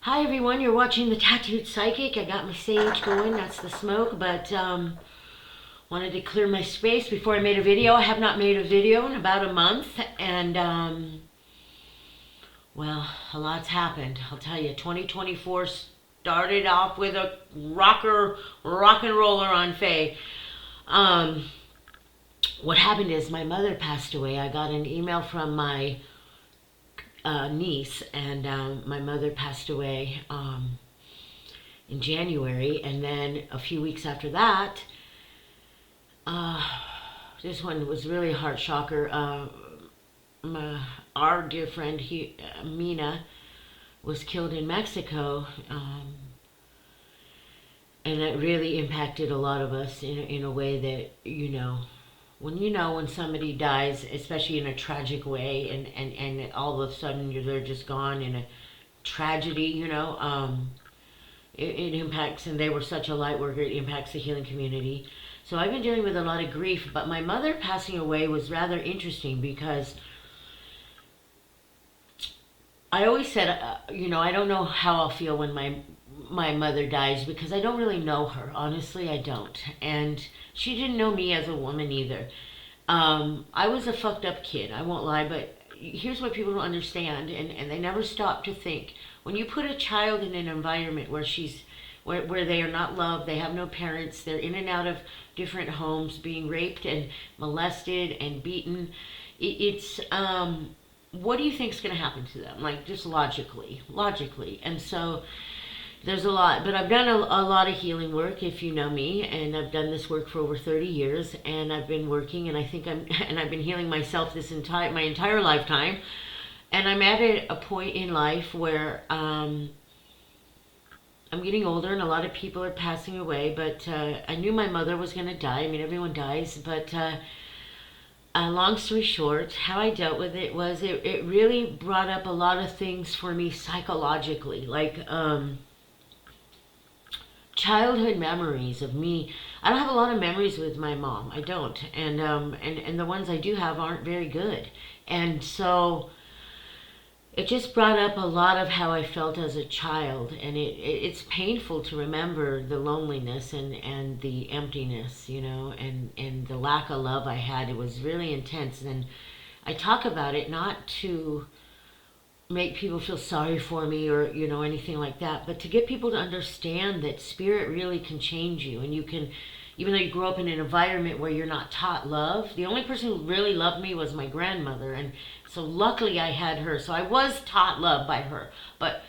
Hi everyone, you're watching The Tattooed Psychic. I got my sage going, that's the smoke, but wanted to clear my space before I made a video. I have not made a video in about a month, and well, a lot's happened. I'll tell you, 2024 started off with a rock and roller on Faye. What happened is my mother passed away. I got an email from my niece, and my mother passed away in January, and then a few weeks after that, this one was really a heart shocker. Our dear friend Mina was killed in Mexico, and it really impacted a lot of us in a way that, when somebody dies, especially in a tragic way, and all of a sudden they're just gone in a tragedy, it impacts, and they were such a light worker, it impacts the healing community. So I've been dealing with a lot of grief, but my mother passing away was rather interesting because I always said, I don't know how I'll feel when my mother dies, because I don't really know her. Honestly, I don't. And she didn't know me as a woman either. I was a fucked up kid, I won't lie, but here's what people don't understand, and they never stop to think. When you put a child in an environment where they are not loved, they have no parents, they're in and out of different homes, being raped and molested and beaten, it's what do you think is going to happen to them? Like, just logically. And so there's a lot, but I've done a lot of healing work, if you know me, and I've done this work for over 30 years, and I've been working, and I've been healing myself my entire lifetime, and I'm at a point in life where I'm getting older, and a lot of people are passing away, but I knew my mother was going to die. I mean, everyone dies, but long story short, how I dealt with it was it really brought up a lot of things for me psychologically, like childhood memories of me. I don't have a lot of memories with my mom. I don't, and the ones I do have aren't very good, and so it just brought up a lot of how I felt as a child, and it's painful to remember the loneliness and the emptiness, and the lack of love I had. It was really intense, and I talk about it not to make people feel sorry for me or anything like that, but to get people to understand that spirit really can change you, and you can, even though you grew up in an environment where you're not taught love. The only person who really loved me was my grandmother, and so luckily I had her, so I was taught love by her, but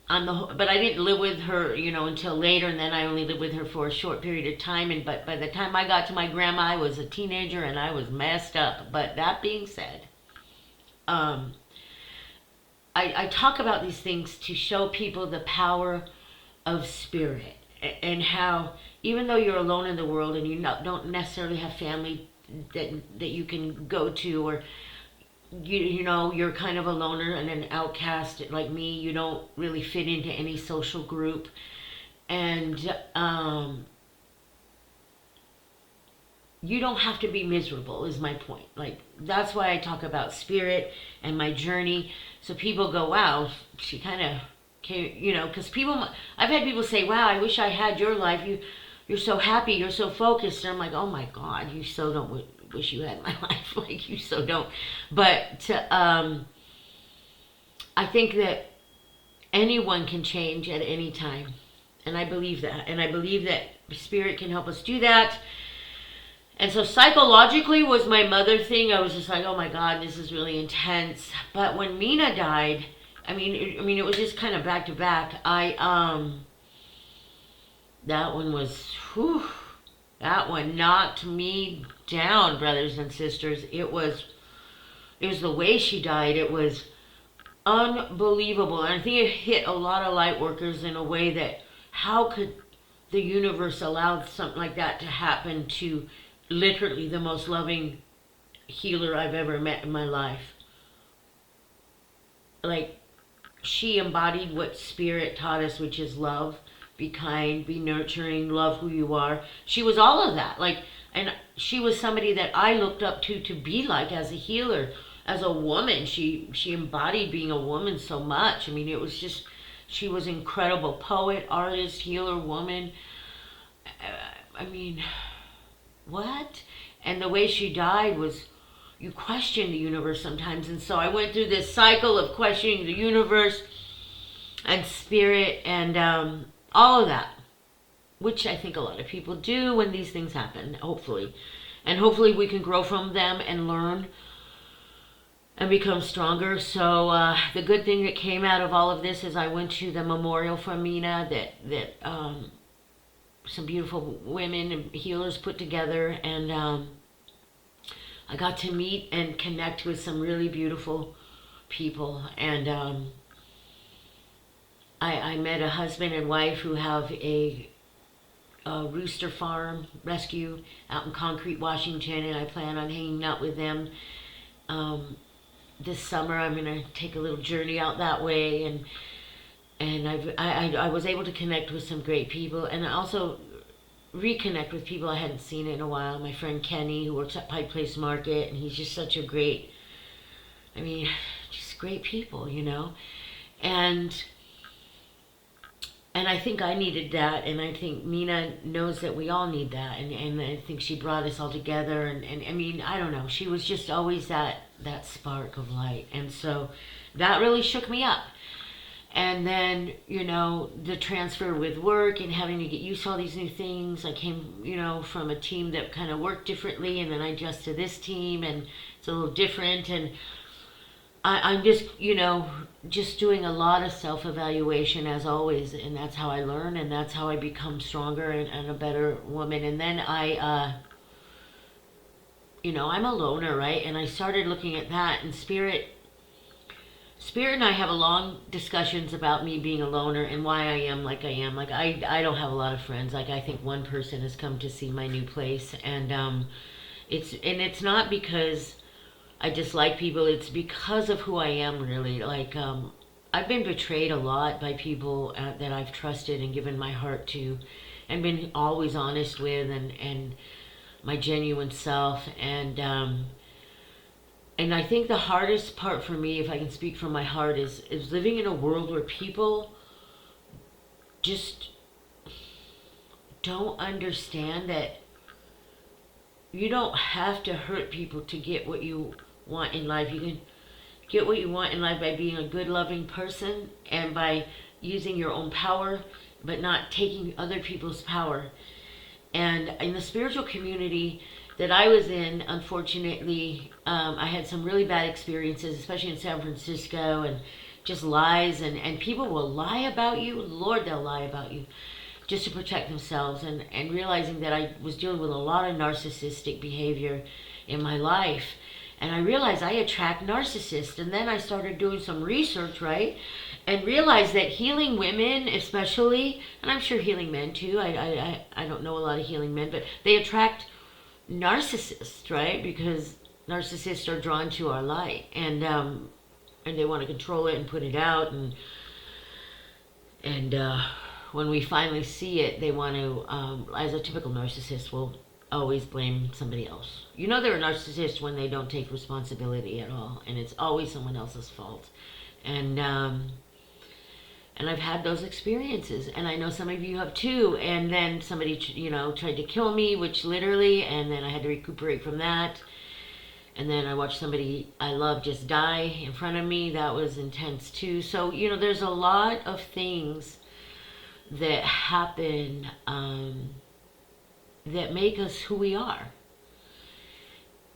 I didn't live with her until later, and then I only lived with her for a short period of time, and but by the time I got to my grandma, I was a teenager and I was messed up. But that being said, I talk about these things to show people the power of spirit, and how even though you're alone in the world and don't necessarily have family that you can go to, or you're kind of a loner and an outcast like me, you don't really fit into any social group, and you don't have to be miserable, is my point. Like, that's why I talk about spirit and my journey, so people go, wow, she kind of came, because I've had people say, wow, I wish I had your life. You're so happy, you're so focused, and I'm like, oh my God, you so don't wish you had my life. Like, you so don't. But I think that anyone can change at any time, and I believe that, spirit can help us do that. And so psychologically was my mother thing. I was just like, oh my God, this is really intense. But when Mina died, I mean, it was just kind of back to back. That one was, whew, that one knocked me down, brothers and sisters. It was the way she died. It was unbelievable. And I think it hit a lot of light workers in a way that, how could the universe allow something like that to happen to literally the most loving healer I've ever met in my life? Like, she embodied what spirit taught us, which is love. Be kind, be nurturing, love who you are. She was all of that. Like, and she was somebody that I looked up to be like as a healer, as a woman. She embodied being a woman so much. I mean, it was just She was an incredible poet, artist, healer, woman. I mean, what? And the way she died was, you question the universe sometimes. And so I went through this cycle of questioning the universe and spirit and all of that, which I think a lot of people do when these things happen, hopefully. And hopefully we can grow from them and learn and become stronger. So the good thing that came out of all of this is I went to the memorial for Mina that some beautiful women and healers put together, and I got to meet and connect with some really beautiful people. And I met a husband and wife who have a rooster farm rescue out in Concrete, Washington, and I plan on hanging out with them. This summer I'm going to take a little journey out that way, and I was able to connect with some great people, and I also reconnect with people I hadn't seen in a while. My friend Kenny, who works at Pike Place Market, and he's just such a great, I mean, just great people, you know. And I think I needed that, and I think Mina knows that we all need that, and I think she brought us all together, and I mean, I don't know, she was just always that spark of light, and so that really shook me up. And then, you know, the transfer with work and having to get used to all these new things. I came, you know, from a team that kind of worked differently, and then I adjusted to this team, and it's a little different, and I'm just, you know, just doing a lot of self-evaluation as always, and that's how I learn, and that's how I become stronger and a better woman. And then you know, I'm a loner, right? And I started looking at that, and Spirit and I have a long discussions about me being a loner and why I am like I am. Like, I don't have a lot of friends. Like, I think one person has come to see my new place, and it's not because I dislike people, it's because of who I am, really. Like, I've been betrayed a lot by people that I've trusted and given my heart to and been always honest with, and my genuine self. And I think the hardest part for me, if I can speak from my heart, is living in a world where people just don't understand that you don't have to hurt people to get what you want in life. You can get what you want in life by being a good, loving person and by using your own power, but not taking other people's power. And in the spiritual community that I was in, unfortunately, I had some really bad experiences, especially in San Francisco, and just lies, and people will lie about you. Lord, they'll lie about you just to protect themselves, and realizing that I was dealing with a lot of narcissistic behavior in my life. And I realized I attract narcissists, and then I started doing some research, right? And realized that healing women especially, and I'm sure healing men too, I don't know a lot of healing men, but they attract narcissists, right? Because narcissists are drawn to our light, and they want to control it and put it out, and when we finally see it, they want to, as a typical narcissist, will always blame somebody else. You know they're a narcissist when they don't take responsibility at all, and it's always someone else's fault. And I've had those experiences, and I know some of you have too. And then somebody, you know, tried to kill me, which literally, and then I had to recuperate from that. And then I watched somebody I love just die in front of me. That was intense too. So, you know, there's a lot of things that happen that make us who we are.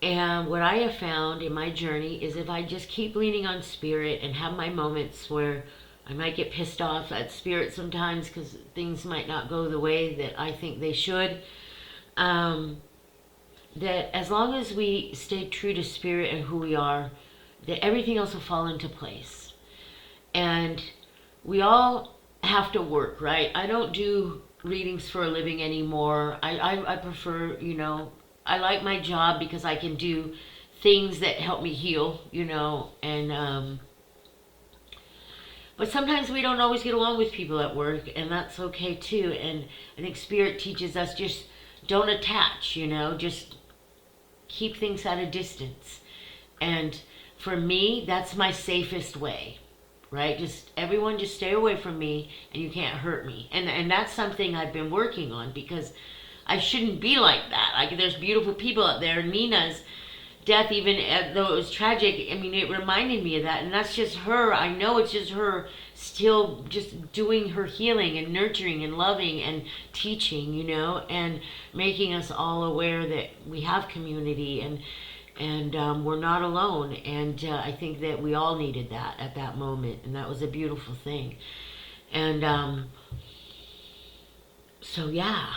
And what I have found in my journey is if I just keep leaning on Spirit and have my moments where I might get pissed off at Spirit sometimes because things might not go the way that I think they should, that as long as we stay true to Spirit and who we are, that everything else will fall into place. And we all have to work, right? I don't do readings for a living anymore. I prefer, you know, I like my job because I can do things that help me heal, you know, and but sometimes we don't always get along with people at work, and that's okay too. And I think Spirit teaches us just don't attach, you know, just keep things at a distance. And for me, that's my safest way, right? Just everyone just stay away from me and you can't hurt me. And that's something I've been working on, because I shouldn't be like that. Like, there's beautiful people out there. Nina's death, even though it was tragic, I mean, it reminded me of that. And that's just her. I know it's just her still just doing her healing and nurturing and loving and teaching, you know, and making us all aware that we have community, and we're not alone. And I think that we all needed that at that moment, and that was a beautiful thing. And so yeah,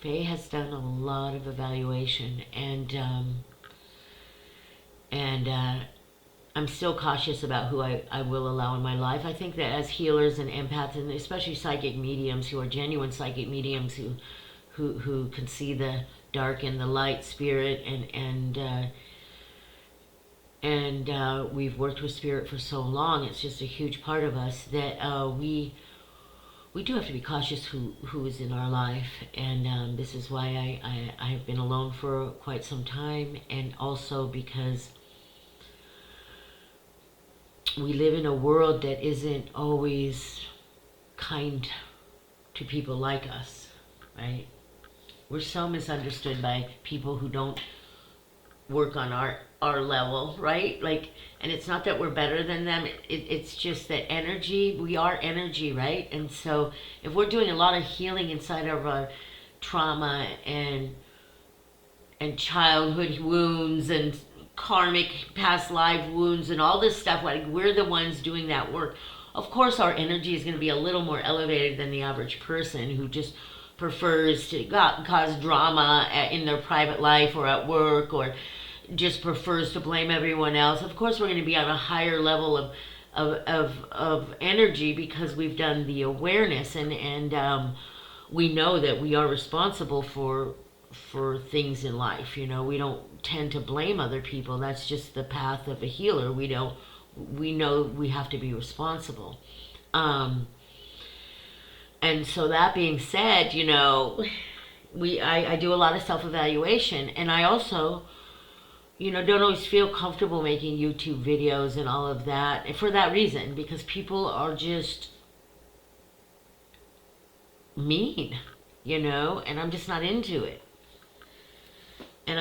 Faye has done a lot of evaluation, and I'm still cautious about who I will allow in my life. I think that as healers and empaths, and especially psychic mediums who are genuine psychic mediums who can see the dark and the light spirit, and we've worked with spirit for so long, it's just a huge part of us that we do have to be cautious who is in our life. And this is why I've been alone for quite some time, and also because we live in a world that isn't always kind to people like us, right? We're so misunderstood by people who don't work on our level, right? Like, and it's not that we're better than them. It's just that energy, we are energy, right? And so if we're doing a lot of healing inside of our trauma and childhood wounds and karmic past life wounds and all this stuff, like, we're the ones doing that work. Of course our energy is going to be a little more elevated than the average person who just prefers to cause drama in their private life or at work, or just prefers to blame everyone else. Of course we're going to be on a higher level of energy, because we've done the awareness, and we know that we are responsible for things in life. You know, we don't tend to blame other people. That's just the path of a healer. We know we have to be responsible. And so that being said, you know, I do a lot of self-evaluation, and I also, you know, don't always feel comfortable making YouTube videos and all of that for that reason, because people are just mean, you know, and I'm just not into it. And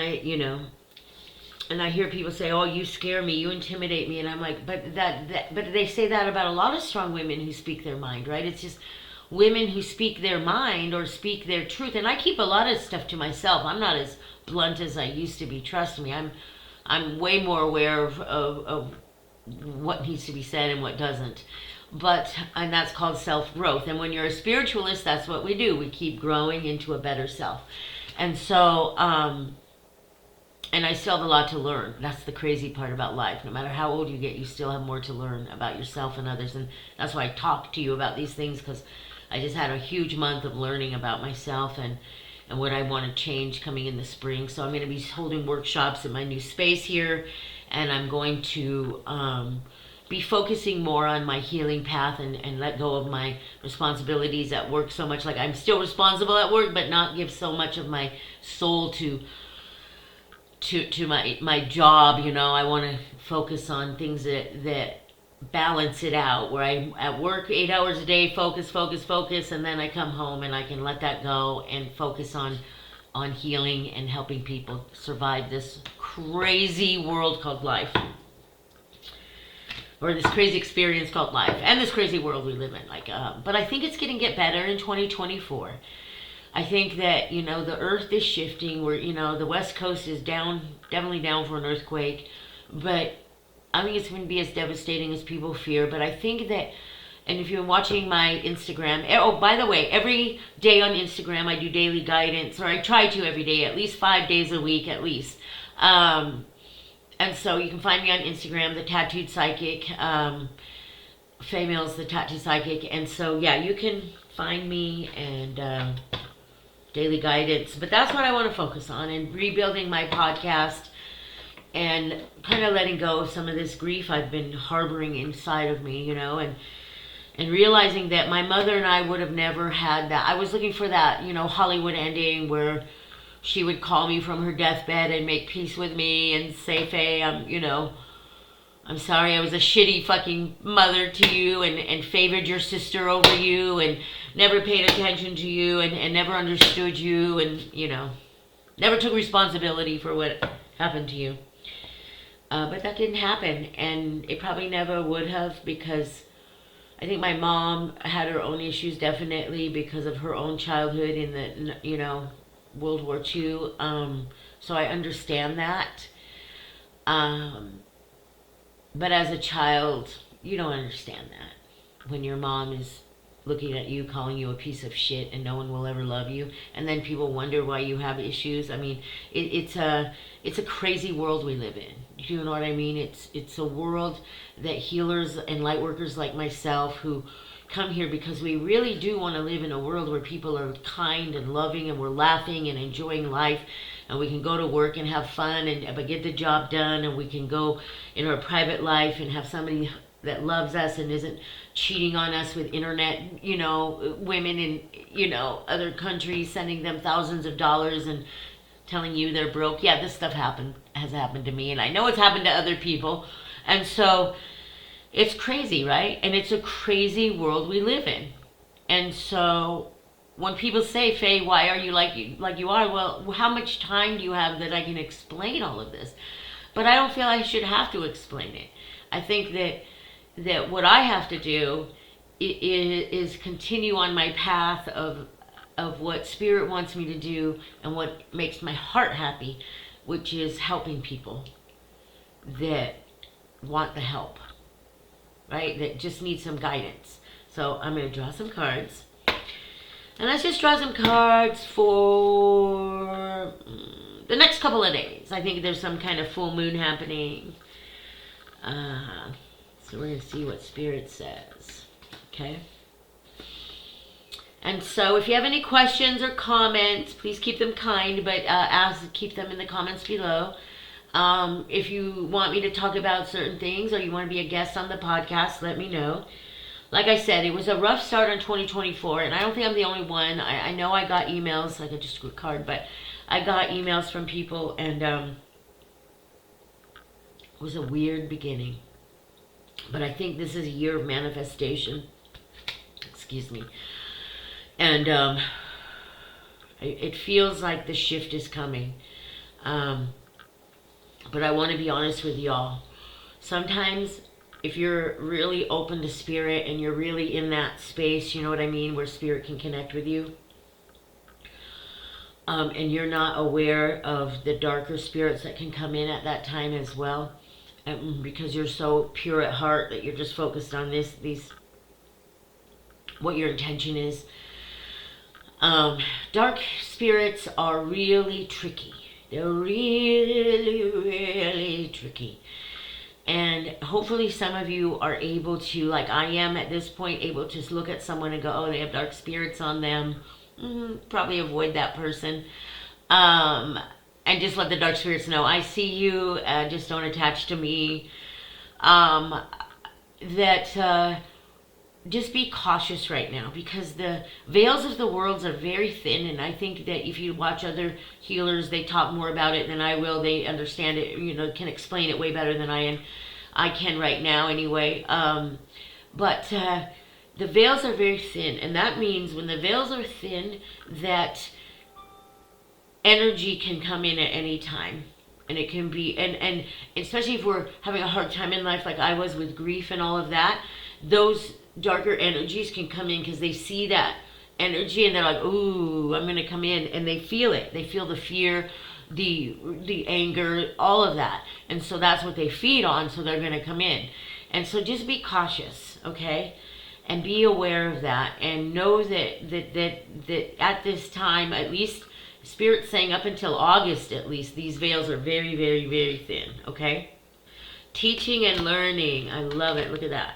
I hear people say, "Oh, you scare me, you intimidate me," and I'm like, but they say that about a lot of strong women who speak their mind, right? It's just women who speak their mind or speak their truth. And I keep a lot of stuff to myself. I'm not as blunt as I used to be. Trust me, I'm way more aware of what needs to be said and what doesn't. And that's called self-growth. And when you're a spiritualist, that's what we do. We keep growing into a better self. And so, and I still have a lot to learn. That's the crazy part about life. No matter how old you get, you still have more to learn about yourself and others. And that's why I talk to you about these things, because I just had a huge month of learning about myself and what I want to change coming in the spring. So I'm going to be holding workshops in my new space here, and I'm going to be focusing more on my healing path and let go of my responsibilities at work so much. Like, I'm still responsible at work, but not give so much of my soul to my job. You know, I want to focus on things that balance it out, where I at work 8 hours a day, focus, and then I come home and I can let that go and focus on healing and helping people survive this crazy world called life, or this crazy experience called life, and this crazy world we live in. But I think it's going to get better in 2024. I think that, you know, the earth is shifting. The West Coast is definitely down for an earthquake, but I think it's going to be as devastating as people fear. But I think that, and if you're watching my Instagram, oh, by the way, every day on Instagram I do daily guidance, or I try to every day, at least 5 days a week at least. And so you can find me on Instagram, The Tattooed Psychic, Faye Mills, The Tattooed Psychic. And so, yeah, you can find me and daily guidance. But that's what I want to focus on, and rebuilding my podcast and kind of letting go of some of this grief I've been harboring inside of me, you know, and realizing that my mother and I would have never had that. I was looking for that, you know, Hollywood ending where she would call me from her deathbed and make peace with me and say, "Faye, I'm sorry I was a shitty fucking mother to you and favored your sister over you and never paid attention to you and never understood you and, never took responsibility for what happened to you. But that didn't happen, and it probably never would have, because I think my mom had her own issues, definitely because of her own childhood in the, World War II. So I understand that. But as a child, you don't understand that. When your mom is looking at you, calling you a piece of shit, and no one will ever love you, and then people wonder why you have issues. I mean, it's a crazy world we live in. Do you know what I mean? It's a world that healers and light workers like myself who come here because we really do want to live in a world where people are kind and loving and we're laughing and enjoying life, and we can go to work and have fun and but get the job done, and we can go in our private life and have somebody that loves us and isn't cheating on us with internet, women in, other countries, sending them thousands of dollars and telling you they're broke. Yeah, this stuff has happened to me, and I know it's happened to other people. And so it's crazy, right? And it's a crazy world we live in. And so when people say, Faye, why are you like you are? Well, how much time do you have that I can explain all of this? But I don't feel I should have to explain it. I think that what I have to do is continue on my path of what Spirit wants me to do and what makes my heart happy, which is helping people that want the help, right? That just need some guidance. So I'm going to draw some cards. And let's just draw some cards for the next couple of days. I think there's some kind of full moon happening. So we're going to see what Spirit says. Okay? And so if you have any questions or comments, please keep them kind, but keep them in the comments below. If you want me to talk about certain things or you want to be a guest on the podcast, let me know. Like I said, it was a rough start on 2024, and I don't think I'm the only one. I know I got emails, like I just drew a card, but I got emails from people, and it was a weird beginning. But I think this is a year of manifestation. Excuse me. And it feels like the shift is coming. But I want to be honest with y'all. Sometimes if you're really open to Spirit and you're really in that space, you know what I mean, where Spirit can connect with you, and you're not aware of the darker spirits that can come in at that time as well, because you're so pure at heart that you're just focused on what your intention is. Dark spirits are really tricky. They're really, really tricky. And hopefully some of you are able to, like I am at this point, able to look at someone and go, oh, they have dark spirits on them. Probably avoid that person. And just let the dark spirits know, I see you, just don't attach to me. Just be cautious right now, because the veils of the worlds are very thin, and I think that if you watch other healers, they talk more about it than I will. They understand it, can explain it way better than I can right now anyway. But the veils are very thin, and that means when the veils are thin, that energy can come in at any time. And it can be, and especially if we're having a hard time in life like I was with grief and all of that, those darker energies can come in because they see that energy and they're like, ooh, I'm going to come in, and they feel it. They feel the fear, the anger, all of that. And so that's what they feed on, so they're going to come in. And so just be cautious, okay? And be aware of that, and know that at this time, at least Spirit's saying up until August at least, these veils are very, very, very thin, okay? Teaching and learning. I love it. Look at that.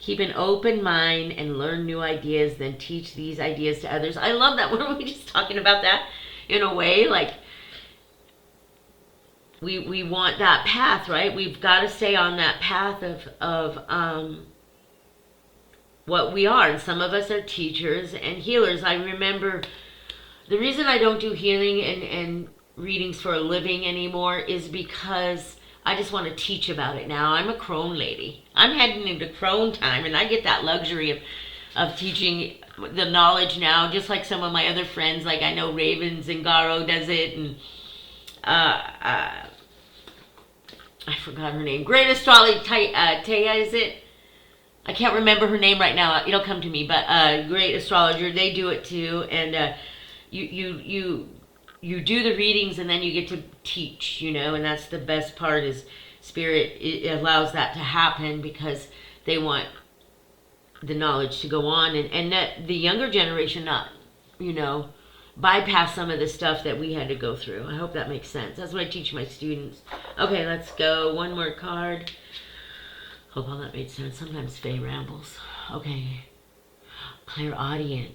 Keep an open mind and learn new ideas, then teach these ideas to others. I love that. Weren't we just talking about that in a way? Like, we want that path, right? We've got to stay on that path of what we are. And some of us are teachers and healers. I remember the reason I don't do healing and readings for a living anymore is because I just want to teach about it now. I'm a crone lady. I'm heading into crone time, and I get that luxury of teaching the knowledge now, just like some of my other friends. Like I know Raven Zingaro does it, and I forgot her name. Great Astrology Taya, is it? I can't remember her name right now. It'll come to me. But great astrologer, they do it too, and you do the readings, and then you get to teach. And that's the best part. Is Spirit it allows that to happen because they want the knowledge to go on, and that the younger generation not bypass some of the stuff that we had to go through. I hope that makes sense. That's what I teach my students. Okay, let's go. One more card. Hope all that made sense. Sometimes Faye rambles. Okay. Clairaudience.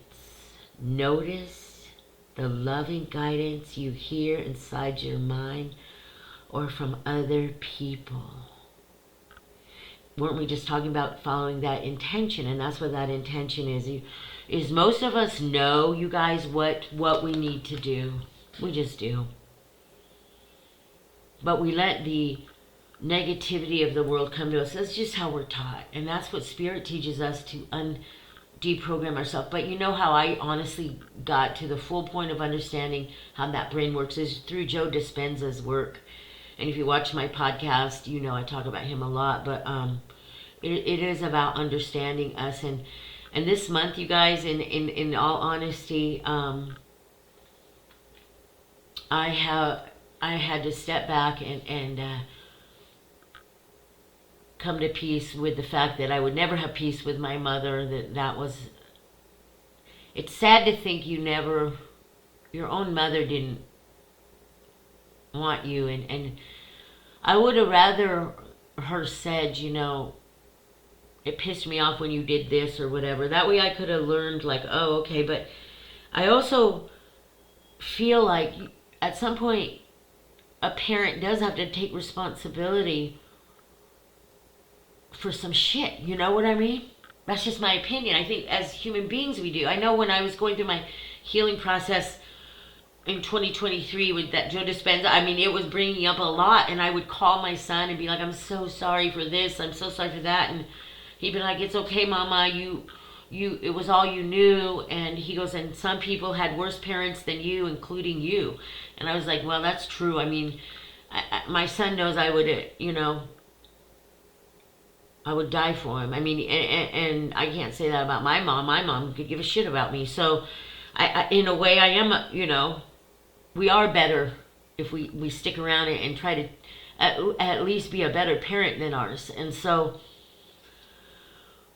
Notice the loving guidance you hear inside your mind or from other people. Weren't we just talking about following that intention? And that's what that intention is most of us know, you guys, what we need to do. We just do. But we let the negativity of the world come to us. That's just how we're taught. And that's what Spirit teaches us, to deprogram ourselves. But you know how I honestly got to the full point of understanding how that brain works is through Joe Dispenza's work. And if you watch my podcast, I talk about him a lot. But it is about understanding us. And this month, you guys, in all honesty, I had to step back and come to peace with the fact that I would never have peace with my mother. That was. It's sad to think your own mother didn't want you, and I would have rather her said, it pissed me off when you did this or whatever. That way I could have learned, like, oh, okay. But I also feel like at some point a parent does have to take responsibility for some shit. You know what I mean? That's just my opinion. I think as human beings we do. I know when I was going through my healing process in 2023 with that Joe Dispenza, it was bringing up a lot, and I would call my son and be like, I'm so sorry for this, I'm so sorry for that, and he'd be like, it's okay, Mama, it was all you knew. And he goes, and some people had worse parents than you, including you. And I was like, well, that's true. My son knows I would, I would die for him. And I can't say that about my mom. My mom could give a shit about me. So, I in a way, I am, we are better if we stick around and try to at least be a better parent than ours. And so,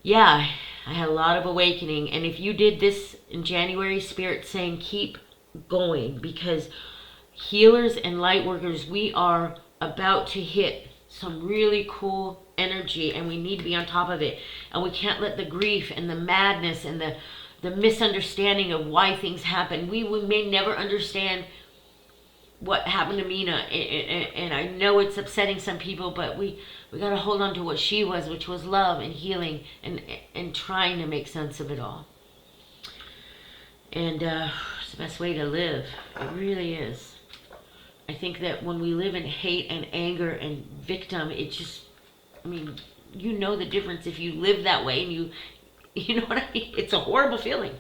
yeah, I had a lot of awakening. And if you did this in January, Spirit saying keep going, because healers and light workers, we are about to hit some really cool energy, and we need to be on top of it. And we can't let the grief and the madness and the misunderstanding of why things happen. We may never understand what happened to Mina, and I know it's upsetting some people, but we got to hold on to what she was, which was love and healing and trying to make sense of it all. And it's the best way to live. It really is. I think that when we live in hate and anger and victim, it just, you know the difference if you live that way, and you know what I mean? It's a horrible feeling.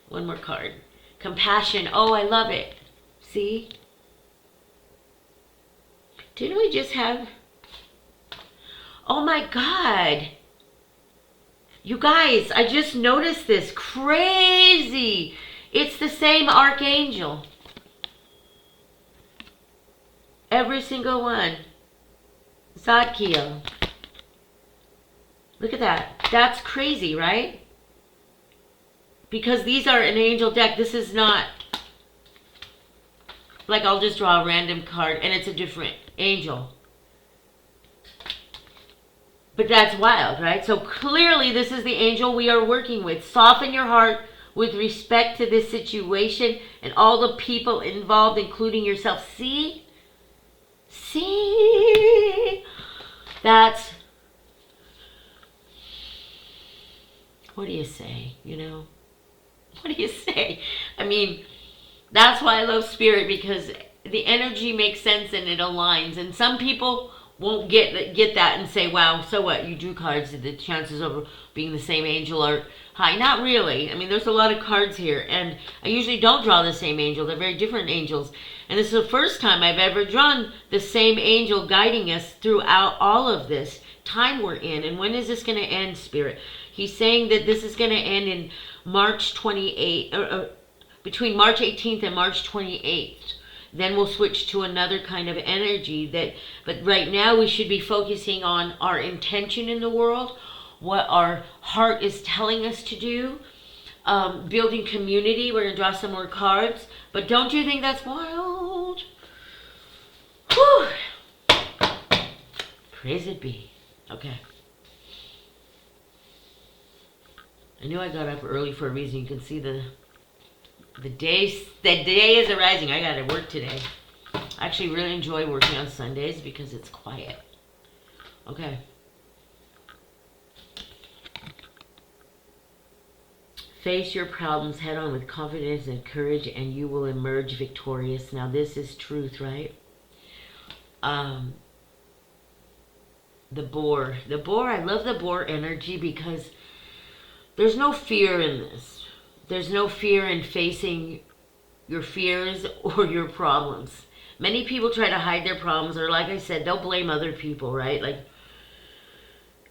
One more card. Compassion. Oh, I love it. See? Didn't we just have... Oh my God. You guys, I just noticed this. Crazy. It's the same archangel. Every single one. Zadkiel. Look at that. That's crazy, right? Because these are an angel deck. This is not... Like, I'll just draw a random card and it's a different angel. But that's wild, right? So clearly this is the angel we are working with. Soften your heart with respect to this situation and all the people involved, including yourself. See? See? That's... What do you say, What do you say? That's why I love Spirit, because the energy makes sense and it aligns. And some people won't get that and say, wow, so what? You drew cards. The chances of being the same angel are high. Not really. I mean, there's a lot of cards here. And I usually don't draw the same angel. They're very different angels. And this is the first time I've ever drawn the same angel guiding us throughout all of this time we're in. And when is this going to end, Spirit? He's saying that this is going to end in March 28th, between March 18th and March 28th. Then we'll switch to another kind of energy but right now we should be focusing on our intention in the world, what our heart is telling us to do, building community. We're going to draw some more cards, but don't you think that's wild? Whew. Praise it be. Okay. I knew I got up early for a reason. You can see the day is arising. I got to work today. I actually really enjoy working on Sundays because it's quiet. Okay. Face your problems head on with confidence and courage, and you will emerge victorious. Now this is truth, right? The boar. I love the boar energy because there's no fear in this. There's no fear in facing your fears or your problems. Many people try to hide their problems, or like I said, they'll blame other people, right?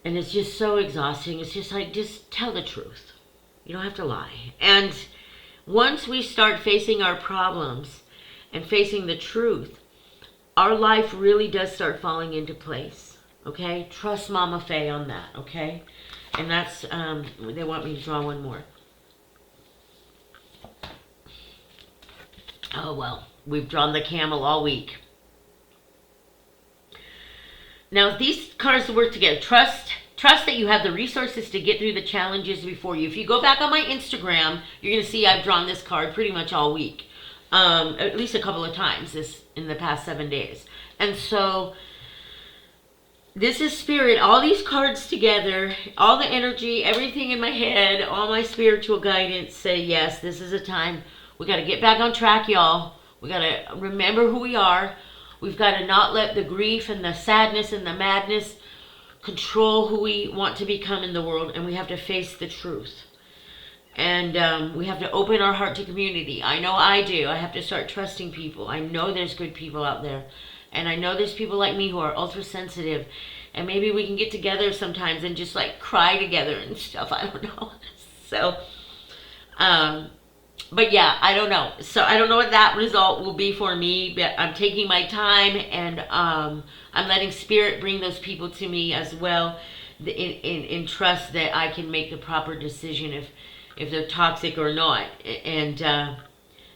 And it's just so exhausting. It's just like, just tell the truth. You don't have to lie. And once we start facing our problems and facing the truth, our life really does start falling into place. Okay? Trust Mama Faye on that, okay? And that's, they want me to draw one more. Oh, well, we've drawn the camel all week. Now, these cards work together. Trust that you have the resources to get through the challenges before you. If you go back on my Instagram, you're going to see I've drawn this card pretty much all week. At least a couple of times in the past 7 days. And so, this is Spirit. All these cards together, all the energy, everything in my head, all my spiritual guidance say, yes, this is a time. We got to get back on track, y'all. We got to remember who we are. We've got to not let the grief and the sadness and the madness control who we want to become in the world. And we have to face the truth. And we have to open our heart to community. I know I do. I have to start trusting people. I know there's good people out there. And I know there's people like me who are ultra sensitive. And maybe we can get together sometimes and just like cry together and stuff. I don't know. So, but yeah, I don't know. So I don't know what that result will be for me, but I'm taking my time, and I'm letting Spirit bring those people to me as well, in trust that I can make the proper decision if they're toxic or not. And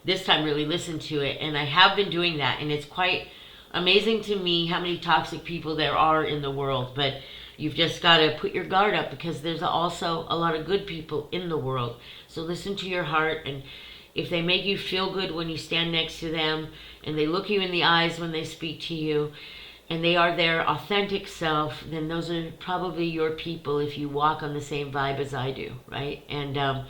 this time really listen to it. And I have been doing that, and it's quite amazing to me how many toxic people there are in the world. But you've just got to put your guard up, because there's also a lot of good people in the world. So listen to your heart, and if they make you feel good when you stand next to them, and they look you in the eyes when they speak to you, and they are their authentic self, then those are probably your people if you walk on the same vibe as I do, right? And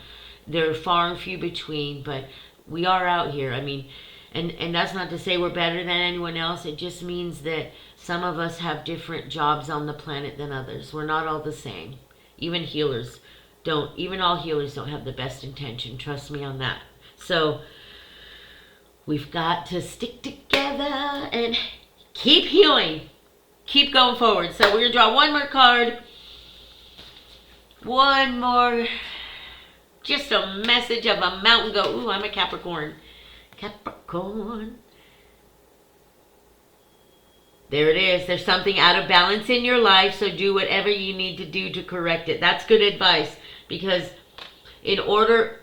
they're far and few between, but we are out here. I mean, and that's not to say we're better than anyone else. It just means that some of us have different jobs on the planet than others. We're not all the same. Even healers don't. Even all healers don't have the best intention. Trust me on that. So we've got to stick together and keep healing. Keep going forward. So we're going to draw one more card. One more. Just a message of a mountain goat. Ooh, I'm a Capricorn. Capricorn. There it is. There's something out of balance in your life, so do whatever you need to do to correct it. That's good advice, because in order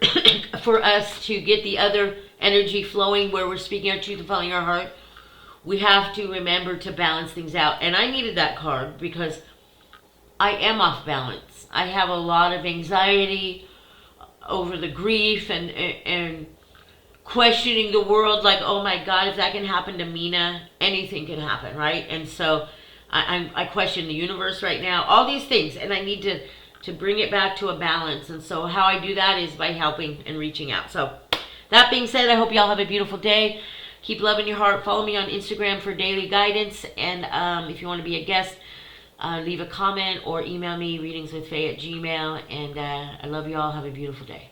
for us to get the other energy flowing where we're speaking our truth and following our heart, we have to remember to balance things out. And I needed that card because I am off balance. I have a lot of anxiety over the grief and questioning the world, like, oh my God, if that can happen to Mina, anything can happen, right? And so I question the universe right now, all these things, and I need to bring it back to a balance. And so how I do that is by helping and reaching out. So that being said, I hope y'all have a beautiful day. Keep love in your heart. Follow me on Instagram for daily guidance. And if you want to be a guest, leave a comment or email me, readingswithfaye@gmail.com. And I love you all. Have a beautiful day.